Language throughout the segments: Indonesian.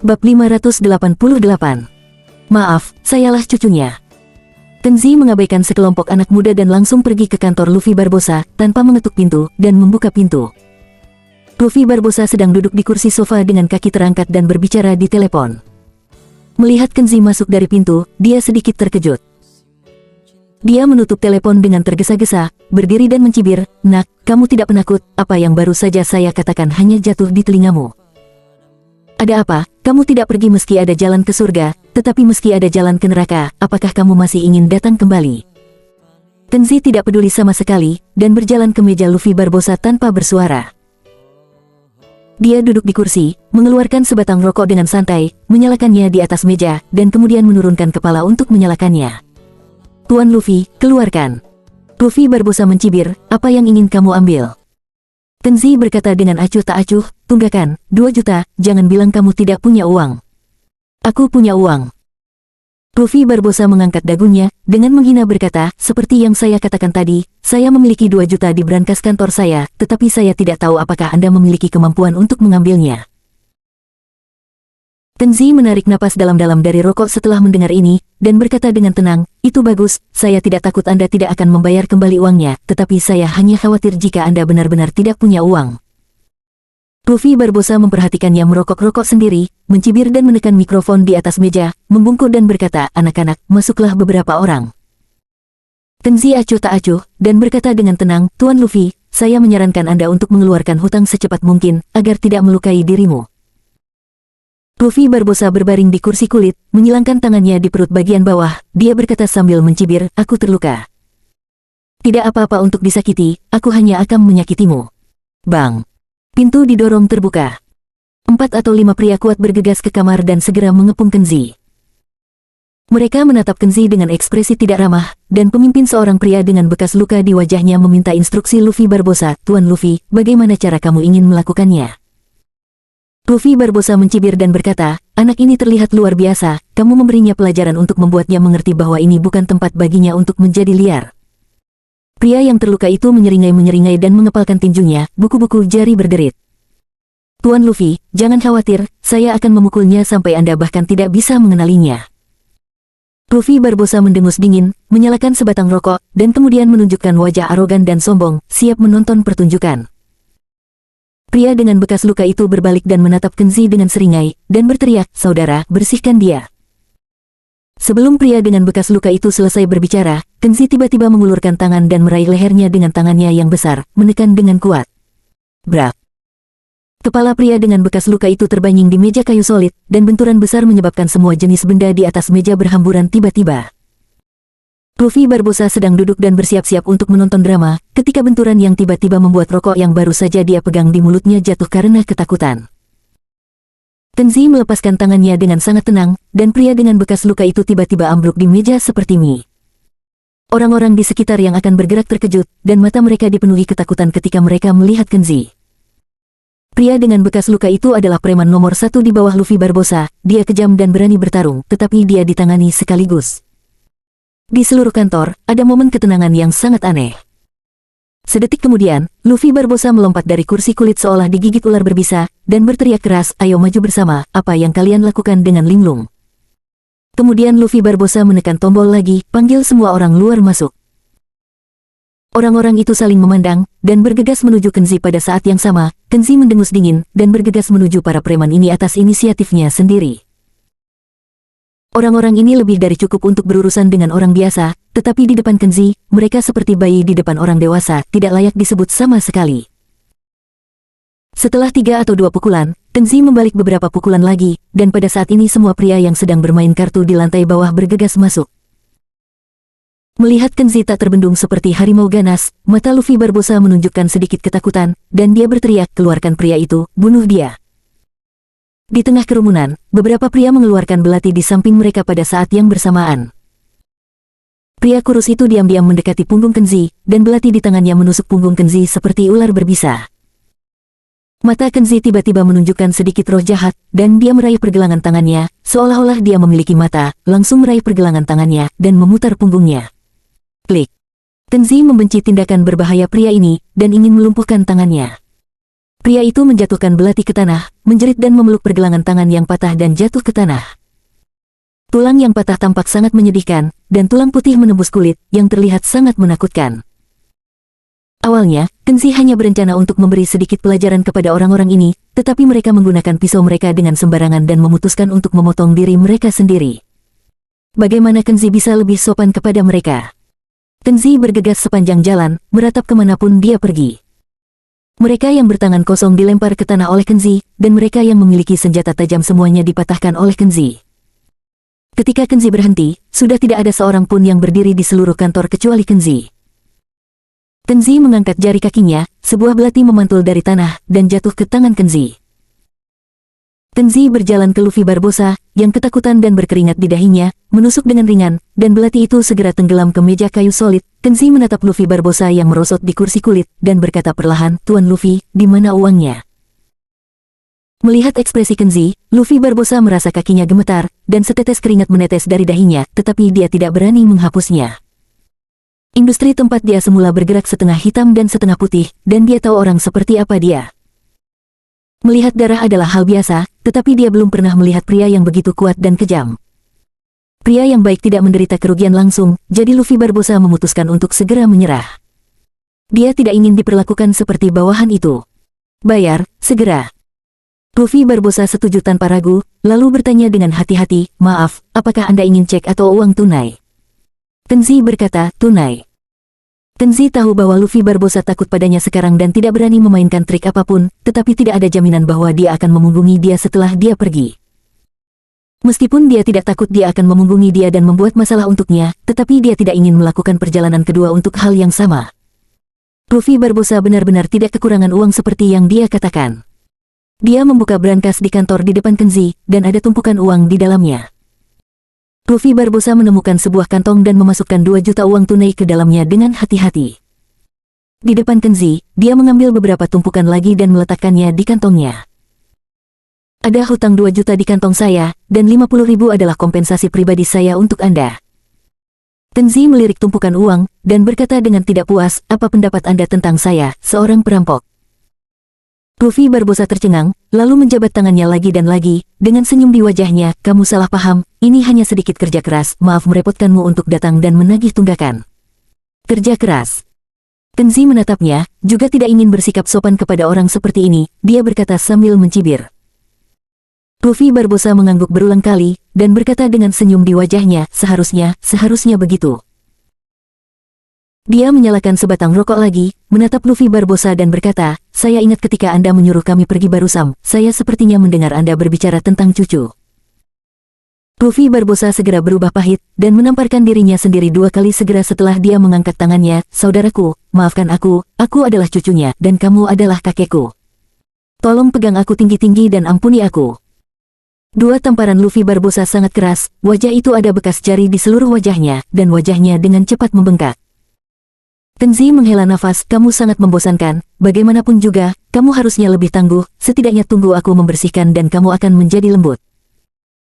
Bab 588. Maaf, sayalah cucunya. Tenzi mengabaikan sekelompok anak muda dan langsung pergi ke kantor Luffy Barbossa tanpa mengetuk pintu dan membuka pintu. Luffy Barbossa sedang duduk di kursi sofa dengan kaki terangkat dan berbicara di telepon. Melihat Kenzi masuk dari pintu, dia sedikit terkejut. Dia menutup telepon dengan tergesa-gesa, berdiri dan mencibir, "Nak, kamu tidak penakut? Apa yang baru saja saya katakan hanya jatuh di telingamu. Ada apa? Kamu tidak pergi meski ada jalan ke surga, tetapi meski ada jalan ke neraka, apakah kamu masih ingin datang kembali?" Tenzi tidak peduli sama sekali, dan berjalan ke meja Luffy Barbossa tanpa bersuara. Dia duduk di kursi, mengeluarkan sebatang rokok dengan santai, menyalakannya di atas meja, dan kemudian menurunkan kepala untuk menyalakannya. "Tuan Luffy, keluarkan." Luffy Barbossa mencibir, "Apa yang ingin kamu ambil?" Tenzi berkata dengan acuh tak acuh, "Tunggakan, 2 juta, jangan bilang kamu tidak punya uang." "Aku punya uang." Luffy Barbossa mengangkat dagunya, dengan menghina berkata, "Seperti yang saya katakan tadi, saya memiliki 2 juta di brankas kantor saya, tetapi saya tidak tahu apakah Anda memiliki kemampuan untuk mengambilnya." Tenzi menarik napas dalam-dalam dari rokok setelah mendengar ini, dan berkata dengan tenang, "Itu bagus, saya tidak takut Anda tidak akan membayar kembali uangnya, tetapi saya hanya khawatir jika Anda benar-benar tidak punya uang." Luffy Barbossa memperhatikannya merokok-rokok sendiri, mencibir dan menekan mikrofon di atas meja, membungkuk dan berkata, "Anak-anak, masuklah beberapa orang." Tenzi acuh tak acuh, dan berkata dengan tenang, "Tuan Luffy, saya menyarankan Anda untuk mengeluarkan hutang secepat mungkin, agar tidak melukai dirimu." Luffy Barbossa berbaring di kursi kulit, menyilangkan tangannya di perut bagian bawah, dia berkata sambil mencibir, "Aku terluka. Tidak apa-apa untuk disakiti, aku hanya akan menyakitimu." Bang! Pintu didorong terbuka. 4 atau 5 pria kuat bergegas ke kamar dan segera mengepung Kenzi. Mereka menatap Kenzi dengan ekspresi tidak ramah, dan pemimpin seorang pria dengan bekas luka di wajahnya meminta instruksi Luffy Barbossa, "Tuan Luffy, bagaimana cara kamu ingin melakukannya?" Luffy Barbossa mencibir dan berkata, "Anak ini terlihat luar biasa, kamu memberinya pelajaran untuk membuatnya mengerti bahwa ini bukan tempat baginya untuk menjadi liar." Pria yang terluka itu menyeringai dan mengepalkan tinjunya, buku-buku jari berderit. "Tuan Luffy, jangan khawatir, saya akan memukulnya sampai Anda bahkan tidak bisa mengenalinya." Luffy Barbossa mendengus dingin, menyalakan sebatang rokok, dan kemudian menunjukkan wajah arogan dan sombong, siap menonton pertunjukan. Pria dengan bekas luka itu berbalik dan menatap Kenzi dengan seringai, dan berteriak, "Saudara, bersihkan dia." Sebelum pria dengan bekas luka itu selesai berbicara, Kenzi tiba-tiba mengulurkan tangan dan meraih lehernya dengan tangannya yang besar, menekan dengan kuat. Brak! Kepala pria dengan bekas luka itu terbanying di meja kayu solid, dan benturan besar menyebabkan semua jenis benda di atas meja berhamburan tiba-tiba. Luffy Barbossa sedang duduk dan bersiap-siap untuk menonton drama, ketika benturan yang tiba-tiba membuat rokok yang baru saja dia pegang di mulutnya jatuh karena ketakutan. Kenzi melepaskan tangannya dengan sangat tenang, dan pria dengan bekas luka itu tiba-tiba ambruk di meja seperti mie. Orang-orang di sekitar yang akan bergerak terkejut, dan mata mereka dipenuhi ketakutan ketika mereka melihat Kenzi. Pria dengan bekas luka itu adalah preman nomor 1 di bawah Luffy Barbossa, dia kejam dan berani bertarung, tetapi dia ditangani sekaligus. Di seluruh kantor, ada momen ketenangan yang sangat aneh. Sedetik kemudian, Luffy Barbossa melompat dari kursi kulit seolah digigit ular berbisa, dan berteriak keras, "Ayo maju bersama, apa yang kalian lakukan dengan linglung?" Kemudian Luffy Barbossa menekan tombol lagi, panggil semua orang luar masuk. Orang-orang itu saling memandang, dan bergegas menuju Kenzi pada saat yang sama. Kenzi mendengus dingin, dan bergegas menuju para preman ini atas inisiatifnya sendiri. Orang-orang ini lebih dari cukup untuk berurusan dengan orang biasa, tetapi di depan Kenzi, mereka seperti bayi di depan orang dewasa, tidak layak disebut sama sekali. Setelah 3 atau 2 pukulan, Kenzi membalik beberapa pukulan lagi, dan pada saat ini semua pria yang sedang bermain kartu di lantai bawah bergegas masuk. Melihat Kenzi tak terbendung seperti harimau ganas, mata Luffy Barbossa menunjukkan sedikit ketakutan, dan dia berteriak, "Keluarkan pria itu, bunuh dia." Di tengah kerumunan, beberapa pria mengeluarkan belati di samping mereka pada saat yang bersamaan. Pria kurus itu diam-diam mendekati punggung Kenzi, dan belati di tangannya menusuk punggung Kenzi seperti ular berbisa. Mata Kenzi tiba-tiba menunjukkan sedikit roh jahat, dan dia meraih pergelangan tangannya, seolah-olah dia memiliki mata, langsung meraih pergelangan tangannya, dan memutar punggungnya. Klik. Kenzi membenci tindakan berbahaya pria ini dan ingin melumpuhkan tangannya. Pria itu menjatuhkan belati ke tanah, menjerit dan memeluk pergelangan tangan yang patah dan jatuh ke tanah. Tulang yang patah tampak sangat menyedihkan, dan tulang putih menembus kulit yang terlihat sangat menakutkan. Awalnya, Kenzi hanya berencana untuk memberi sedikit pelajaran kepada orang-orang ini, tetapi mereka menggunakan pisau mereka dengan sembarangan dan memutuskan untuk memotong diri mereka sendiri. Bagaimana Kenzi bisa lebih sopan kepada mereka? Kenzi bergegas sepanjang jalan, meratap kemanapun dia pergi. Mereka yang bertangan kosong dilempar ke tanah oleh Kenzi, dan mereka yang memiliki senjata tajam semuanya dipatahkan oleh Kenzi. Ketika Kenzi berhenti, sudah tidak ada seorang pun yang berdiri di seluruh kantor kecuali Kenzi. Kenzi mengangkat jari kakinya, sebuah belati memantul dari tanah dan jatuh ke tangan Kenzi. Kenzi berjalan ke Luffy Barbosa, yang ketakutan dan berkeringat di dahinya, menusuk dengan ringan, dan belati itu segera tenggelam ke meja kayu solid. Kenzi menatap Luffy Barbosa yang merosot di kursi kulit, dan berkata perlahan, "Tuan Luffy, di mana uangnya?" Melihat ekspresi Kenzi, Luffy Barbosa merasa kakinya gemetar, dan setetes keringat menetes dari dahinya, tetapi dia tidak berani menghapusnya. Industri tempat dia semula bergerak setengah hitam dan setengah putih, dan dia tahu orang seperti apa dia. Melihat darah adalah hal biasa, tetapi dia belum pernah melihat pria yang begitu kuat dan kejam. Pria yang baik tidak menderita kerugian langsung, jadi Luffy Barbosa memutuskan untuk segera menyerah. Dia tidak ingin diperlakukan seperti bawahan itu. "Bayar, segera." Luffy Barbosa setuju tanpa ragu, lalu bertanya dengan hati-hati, "Maaf, apakah Anda ingin cek atau uang tunai?" Kenzi berkata, "Tunai." Kenzi tahu bahwa Luffy Barbosa takut padanya sekarang dan tidak berani memainkan trik apapun, tetapi tidak ada jaminan bahwa dia akan memunggungi dia setelah dia pergi. Meskipun dia tidak takut dia akan memunggungi dia dan membuat masalah untuknya, tetapi dia tidak ingin melakukan perjalanan kedua untuk hal yang sama. Luffy Barbosa benar-benar tidak kekurangan uang seperti yang dia katakan. Dia membuka brankas di kantor di depan Kenzi, dan ada tumpukan uang di dalamnya. Luffy Barbosa menemukan sebuah kantong dan memasukkan 2 juta uang tunai ke dalamnya dengan hati-hati. Di depan Kenzi, dia mengambil beberapa tumpukan lagi dan meletakkannya di kantongnya. "Ada hutang 2 juta di kantong saya, dan 50.000 adalah kompensasi pribadi saya untuk Anda." Kenzi melirik tumpukan uang, dan berkata dengan tidak puas, "Apa pendapat Anda tentang saya, seorang perampok?" Luffy Barbosa tercengang, lalu menjabat tangannya lagi dan lagi, dengan senyum di wajahnya, "Kamu salah paham, ini hanya sedikit kerja keras, maaf merepotkanmu untuk datang dan menagih tunggakan." Kerja keras. Kenzi menatapnya, juga tidak ingin bersikap sopan kepada orang seperti ini, dia berkata sambil mencibir. Luffy Barbosa mengangguk berulang kali, dan berkata dengan senyum di wajahnya, seharusnya begitu." Dia menyalakan sebatang rokok lagi, menatap Luffy Barbosa dan berkata, "Saya ingat ketika Anda menyuruh kami pergi Barusam, saya sepertinya mendengar Anda berbicara tentang cucu." Luffy Barbosa segera berubah pahit, dan menamparkan dirinya sendiri 2 kali segera setelah dia mengangkat tangannya, "Saudaraku, maafkan aku adalah cucunya, dan kamu adalah kakekku. Tolong pegang aku tinggi-tinggi dan ampuni aku." 2 tamparan Luffy Barbosa sangat keras, wajah itu ada bekas jari di seluruh wajahnya, dan wajahnya dengan cepat membengkak. Kenzi menghela nafas, "Kamu sangat membosankan, bagaimanapun juga, kamu harusnya lebih tangguh, setidaknya tunggu aku membersihkan dan kamu akan menjadi lembut."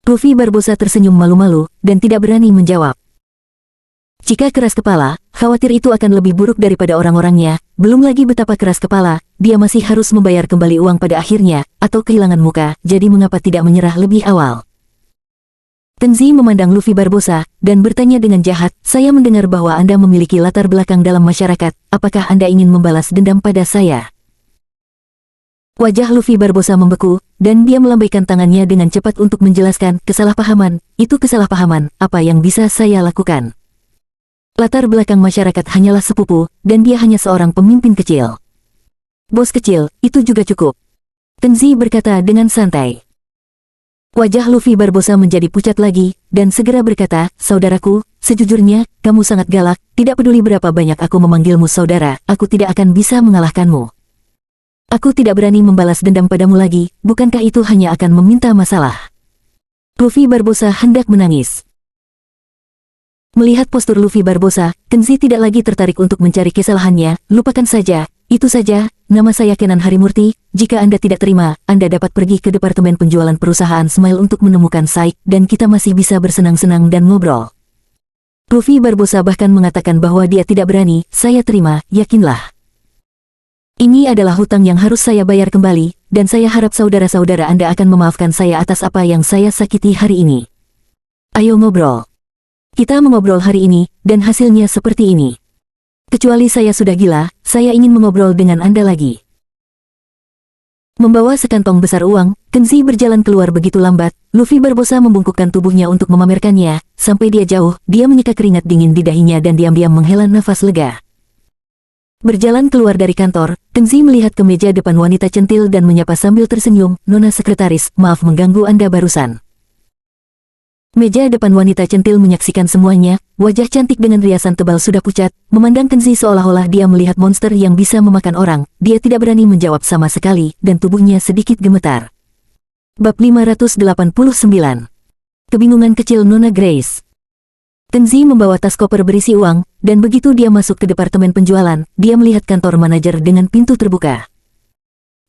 Luffy Barbosa tersenyum malu-malu, dan tidak berani menjawab. Jika keras kepala, khawatir itu akan lebih buruk daripada orang-orangnya, belum lagi betapa keras kepala, dia masih harus membayar kembali uang pada akhirnya, atau kehilangan muka, jadi mengapa tidak menyerah lebih awal? Kenzi memandang Luffy Barbosa, dan bertanya dengan jahat, "Saya mendengar bahwa Anda memiliki latar belakang dalam masyarakat, apakah Anda ingin membalas dendam pada saya?" Wajah Luffy Barbosa membeku, dan dia melambaikan tangannya dengan cepat untuk menjelaskan, "Kesalahpahaman, itu kesalahpahaman, apa yang bisa saya lakukan? Latar belakang masyarakat hanyalah sepupu, dan dia hanya seorang pemimpin kecil. Bos kecil, itu juga cukup." Kenzi berkata dengan santai. Wajah Luffy Barbosa menjadi pucat lagi, dan segera berkata, "Saudaraku, sejujurnya, kamu sangat galak, tidak peduli berapa banyak aku memanggilmu saudara, aku tidak akan bisa mengalahkanmu. Aku tidak berani membalas dendam padamu lagi, bukankah itu hanya akan meminta masalah?" Luffy Barbosa hendak menangis. Melihat postur Luffy Barbosa, Kenzi tidak lagi tertarik untuk mencari kesalahannya, "Lupakan saja, itu saja, nama saya Kenan Harimurti, jika Anda tidak terima, Anda dapat pergi ke departemen penjualan perusahaan Smile untuk menemukan Saik, dan kita masih bisa bersenang-senang dan ngobrol." Luffy Barbosa bahkan mengatakan bahwa dia tidak berani. Saya terima, yakinlah. Ini adalah hutang yang harus saya bayar kembali, dan saya harap saudara-saudara Anda akan memaafkan saya atas apa yang saya sakiti hari ini. Ayo ngobrol. Kita mengobrol hari ini, dan hasilnya seperti ini. Kecuali saya sudah gila, saya ingin mengobrol dengan Anda lagi. Membawa sekantong besar uang, Kenzi berjalan keluar begitu lambat. Luffy Barbosa membungkukkan tubuhnya untuk memamerkannya. Sampai dia jauh, dia menyeka keringat dingin di dahinya dan diam-diam menghela nafas lega. Berjalan keluar dari kantor, Kenzi melihat ke meja depan wanita centil dan menyapa sambil tersenyum, "Nona sekretaris, maaf mengganggu Anda barusan." Meja depan wanita centil menyaksikan semuanya, wajah cantik dengan riasan tebal sudah pucat, memandang Kenzi seolah-olah dia melihat monster yang bisa memakan orang. Dia tidak berani menjawab sama sekali, dan tubuhnya sedikit gemetar. Bab 589. Kebingungan kecil Nona Grace. Kenzi membawa tas koper berisi uang, dan begitu dia masuk ke departemen penjualan, dia melihat kantor manajer dengan pintu terbuka.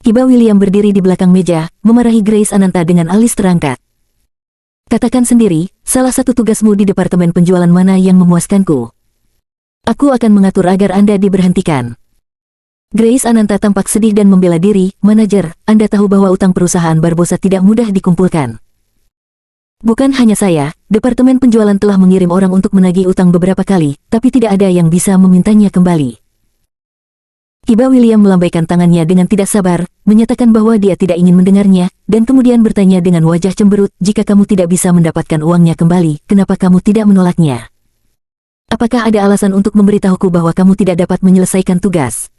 Kiba William berdiri di belakang meja, memarahi Grace Ananta dengan alis terangkat. "Katakan sendiri, salah satu tugasmu di departemen penjualan mana yang memuaskanku? Aku akan mengatur agar Anda diberhentikan." Grace Ananta tampak sedih dan membela diri. "Manajer, Anda tahu bahwa utang perusahaan Barbosa tidak mudah dikumpulkan. Bukan hanya saya, departemen penjualan telah mengirim orang untuk menagih utang beberapa kali, tapi tidak ada yang bisa memintanya kembali." Kiba William melambaikan tangannya dengan tidak sabar, menyatakan bahwa dia tidak ingin mendengarnya, dan kemudian bertanya dengan wajah cemberut, "Jika kamu tidak bisa mendapatkan uangnya kembali, kenapa kamu tidak menolaknya? Apakah ada alasan untuk memberitahuku bahwa kamu tidak dapat menyelesaikan tugas?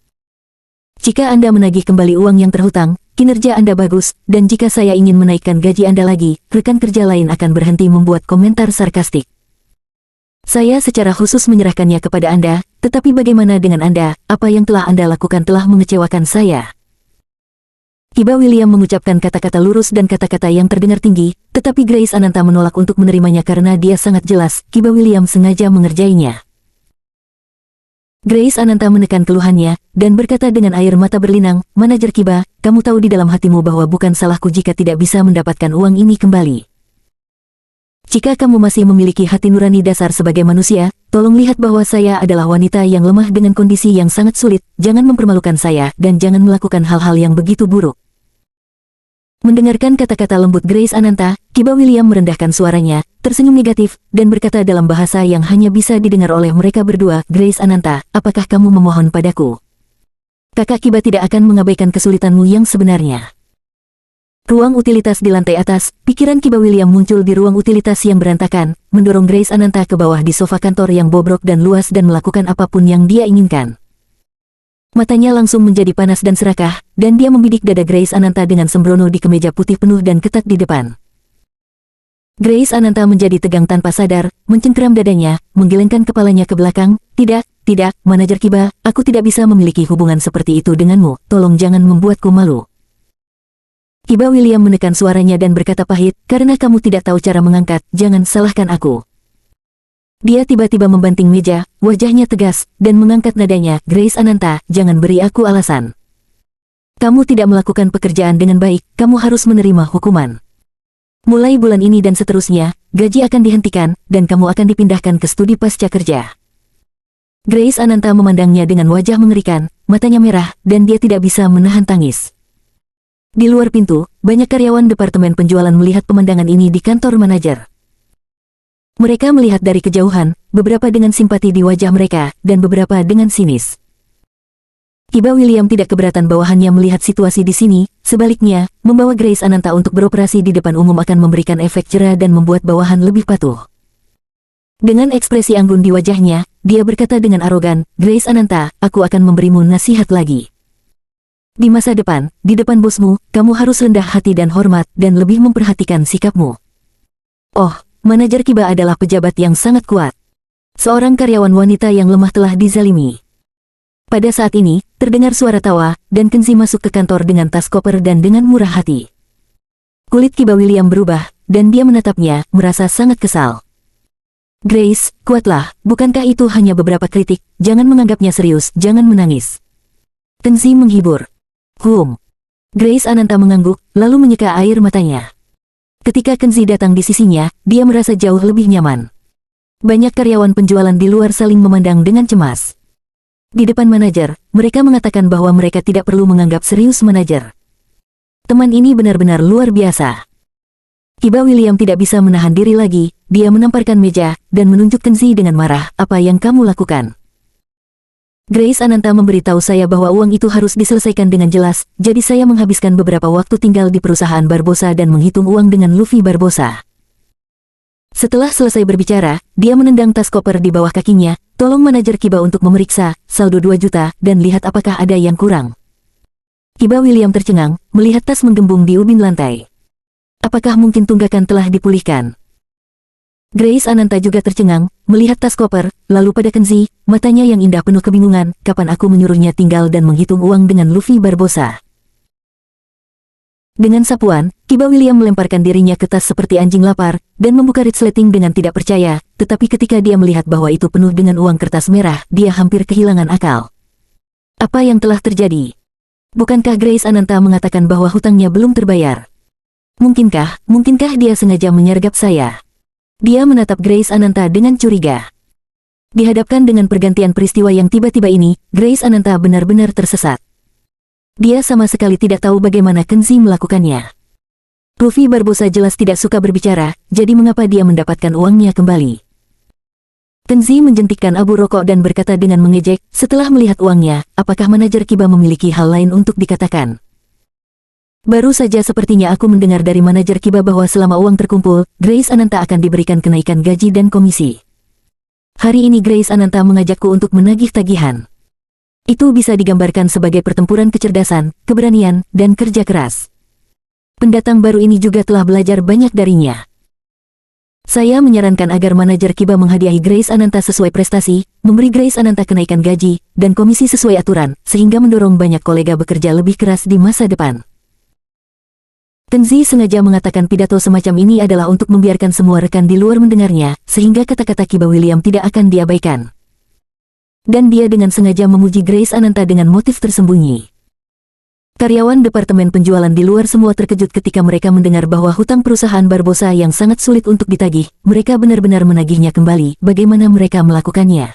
Jika Anda menagih kembali uang yang terhutang, kinerja Anda bagus, dan jika saya ingin menaikkan gaji Anda lagi, rekan kerja lain akan berhenti membuat komentar sarkastik. Saya secara khusus menyerahkannya kepada Anda, tetapi bagaimana dengan Anda? Apa yang telah Anda lakukan telah mengecewakan saya." Kiba William mengucapkan kata-kata lurus dan kata-kata yang terdengar tinggi, tetapi Grace Ananta menolak untuk menerimanya karena dia sangat jelas, Kiba William sengaja mengerjainya. Grace Ananta menekan keluhannya, dan berkata dengan air mata berlinang, "Manajer Kiba, kamu tahu di dalam hatimu bahwa bukan salahku jika tidak bisa mendapatkan uang ini kembali. Jika kamu masih memiliki hati nurani dasar sebagai manusia, tolong lihat bahwa saya adalah wanita yang lemah dengan kondisi yang sangat sulit, jangan mempermalukan saya, dan jangan melakukan hal-hal yang begitu buruk." Mendengarkan kata-kata lembut Grace Ananta, Kiba William merendahkan suaranya, tersenyum negatif, dan berkata dalam bahasa yang hanya bisa didengar oleh mereka berdua, "Grace Ananta, apakah kamu memohon padaku? Kakak Kiba tidak akan mengabaikan kesulitanmu yang sebenarnya." Ruang utilitas di lantai atas, pikiran Kiba William muncul di ruang utilitas yang berantakan, mendorong Grace Ananta ke bawah di sofa kantor yang bobrok dan luas dan melakukan apapun yang dia inginkan. Matanya langsung menjadi panas dan serakah, dan dia membidik dada Grace Ananta dengan sembrono di kemeja putih penuh dan ketat di depan. Grace Ananta menjadi tegang tanpa sadar, mencengkeram dadanya, menggelengkan kepalanya ke belakang. "Tidak, tidak, Manajer Kiba, aku tidak bisa memiliki hubungan seperti itu denganmu, tolong jangan membuatku malu." Kiba William menekan suaranya dan berkata pahit, "Karena kamu tidak tahu cara mengangkat, jangan salahkan aku." Dia tiba-tiba membanting meja, wajahnya tegas, dan mengangkat nadanya, "Grace Ananta, jangan beri aku alasan. Kamu tidak melakukan pekerjaan dengan baik, kamu harus menerima hukuman. Mulai bulan ini dan seterusnya, gaji akan dihentikan, dan kamu akan dipindahkan ke studi pasca kerja." Grace Ananta memandangnya dengan wajah mengerikan, matanya merah, dan dia tidak bisa menahan tangis. Di luar pintu, banyak karyawan departemen penjualan melihat pemandangan ini di kantor manajer. Mereka melihat dari kejauhan, beberapa dengan simpati di wajah mereka, dan beberapa dengan sinis. Kiba William tidak keberatan bawahannya melihat situasi di sini, sebaliknya, membawa Grace Ananta untuk beroperasi di depan umum akan memberikan efek jera dan membuat bawahan lebih patuh. Dengan ekspresi anggun di wajahnya, dia berkata dengan arogan, "Grace Ananta, aku akan memberimu nasihat lagi. Di masa depan, di depan bosmu, kamu harus rendah hati dan hormat, dan lebih memperhatikan sikapmu." Oh, Manajer Kiba adalah pejabat yang sangat kuat. Seorang karyawan wanita yang lemah telah dizalimi. Pada saat ini, terdengar suara tawa, dan Kenzi masuk ke kantor dengan tas koper dan dengan murah hati. Kulit Kiba William berubah, dan dia menatapnya, merasa sangat kesal. "Grace, kuatlah, bukankah itu hanya beberapa kritik, jangan menganggapnya serius, jangan menangis." Kenzi menghibur. Grace Ananta mengangguk, lalu menyeka air matanya. Ketika Kenzi datang di sisinya, dia merasa jauh lebih nyaman. Banyak karyawan penjualan di luar saling memandang dengan cemas. Di depan manajer, mereka mengatakan bahwa mereka tidak perlu menganggap serius manajer. Teman ini benar-benar luar biasa. Kiba William tidak bisa menahan diri lagi, dia menamparkan meja, dan menunjuk Kenzi dengan marah, "Apa yang kamu lakukan?" "Grace Ananta memberitahu saya bahwa uang itu harus diselesaikan dengan jelas, jadi saya menghabiskan beberapa waktu tinggal di perusahaan Barbosa dan menghitung uang dengan Luffy Barbosa." Setelah selesai berbicara, dia menendang tas koper di bawah kakinya, "Tolong manajer Kiba untuk memeriksa, saldo 2 juta, dan lihat apakah ada yang kurang." Kiba William tercengang, melihat tas menggembung di ubin lantai. Apakah mungkin tunggakan telah dipulihkan? Grace Ananta juga tercengang, melihat tas koper, lalu pada Kenzi, matanya yang indah penuh kebingungan, "Kapan aku menyuruhnya tinggal dan menghitung uang dengan Luffy Barbosa?" Dengan sapuan, Kiba William melemparkan dirinya ke tas seperti anjing lapar, dan membuka resleting dengan tidak percaya, tetapi ketika dia melihat bahwa itu penuh dengan uang kertas merah, dia hampir kehilangan akal. Apa yang telah terjadi? Bukankah Grace Ananta mengatakan bahwa hutangnya belum terbayar? Mungkinkah dia sengaja menyergap saya? Dia menatap Grace Ananta dengan curiga. Dihadapkan dengan pergantian peristiwa yang tiba-tiba ini, Grace Ananta benar-benar tersesat. Dia sama sekali tidak tahu bagaimana Kenzi melakukannya. Luffy Barbosa jelas tidak suka berbicara, jadi mengapa dia mendapatkan uangnya kembali? Kenzi menjentikkan abu rokok dan berkata dengan mengejek, setelah melihat uangnya, "Apakah manajer Kiba memiliki hal lain untuk dikatakan?" "Baru saja sepertinya aku mendengar dari manajer Kiba bahwa selama uang terkumpul, Grace Ananta akan diberikan kenaikan gaji dan komisi. Hari ini Grace Ananta mengajakku untuk menagih tagihan. Itu bisa digambarkan sebagai pertempuran kecerdasan, keberanian, dan kerja keras. Pendatang baru ini juga telah belajar banyak darinya. Saya menyarankan agar manajer Kiba menghadiahi Grace Ananta sesuai prestasi, memberi Grace Ananta kenaikan gaji, dan komisi sesuai aturan, sehingga mendorong banyak kolega bekerja lebih keras di masa depan." Kenzi sengaja mengatakan pidato semacam ini adalah untuk membiarkan semua rekan di luar mendengarnya, sehingga kata-kata Kiba William tidak akan diabaikan. Dan dia dengan sengaja memuji Grace Ananta dengan motif tersembunyi. Karyawan departemen penjualan di luar semua terkejut ketika mereka mendengar bahwa hutang perusahaan Barbosa yang sangat sulit untuk ditagih, mereka benar-benar menagihnya kembali. Bagaimana mereka melakukannya?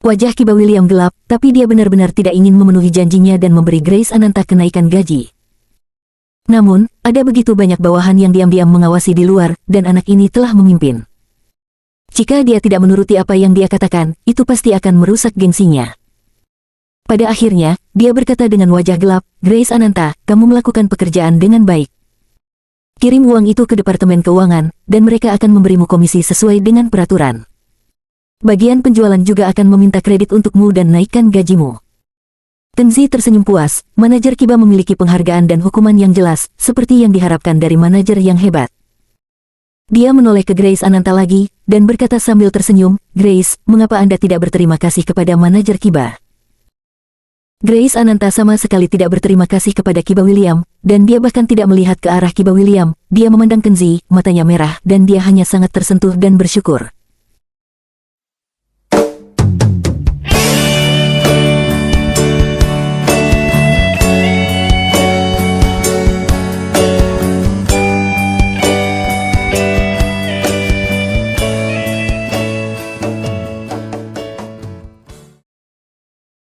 Wajah Kiba William gelap, tapi dia benar-benar tidak ingin memenuhi janjinya dan memberi Grace Ananta kenaikan gaji. Namun, ada begitu banyak bawahan yang diam-diam mengawasi di luar, dan anak ini telah memimpin. Jika dia tidak menuruti apa yang dia katakan, itu pasti akan merusak gengsinya. Pada akhirnya, dia berkata dengan wajah gelap, "Grace Ananta, kamu melakukan pekerjaan dengan baik. Kirim uang itu ke Departemen Keuangan, dan mereka akan memberimu komisi sesuai dengan peraturan. Bagian penjualan juga akan meminta kredit untukmu dan naikkan gajimu." Kenzi tersenyum puas, manajer Kiba memiliki penghargaan dan hukuman yang jelas, seperti yang diharapkan dari manajer yang hebat. Dia menoleh ke Grace Ananta lagi, dan berkata sambil tersenyum, "Grace, mengapa Anda tidak berterima kasih kepada manajer Kiba?" Grace Ananta sama sekali tidak berterima kasih kepada Kiba William, dan dia bahkan tidak melihat ke arah Kiba William. Dia memandang Kenzi, matanya merah, dan dia hanya sangat tersentuh dan bersyukur.